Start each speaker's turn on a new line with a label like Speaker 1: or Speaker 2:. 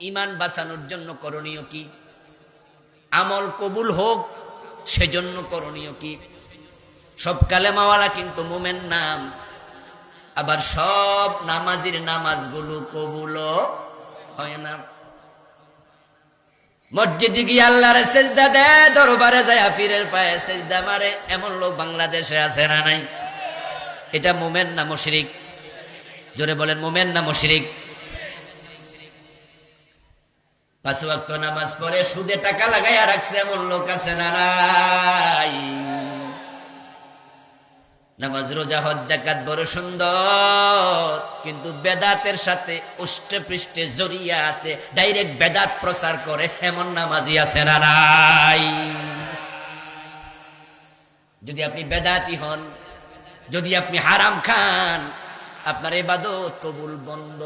Speaker 1: ঈমান বাঁচানোর জন্য করণীয় কি? আমল কবুল হোক সেজন্য করণীয় কি? সব কালেমাওয়ালা কিন্তু মুমিন নাম, আবার সব নামাজির নামাজগুলো কবুলও হয় না। মসজিদে গিয়ে আল্লাহর সেজদা দেয়, দরবারে যায় পীরের পায়ে সেজদা মারে, এমন লোক বাংলাদেশে আছে না নাই? এটা মুমিন না মুশরিক? জোরে বলেন, মুমিন না মুশরিক? 5 ওয়াক্ত নামাজ পড়ে সুদে টাকা লাগাইয়া রাখছে এমন লোক আছে না নাই? নামাজ রোজা হজ যাকাত বড় সুন্দর, কিন্তু বেদাতের সাথে উষ্টে পৃষ্ঠে জড়িয়ে আছে, ডাইরেক্ট বেদাত প্রচার করে এমন নামাজি আছে না নাই? যদি আপনি বেদাতি হন, যদি আপনি হারাম খান, আপনার ইবাদত কবুল বন্ধ।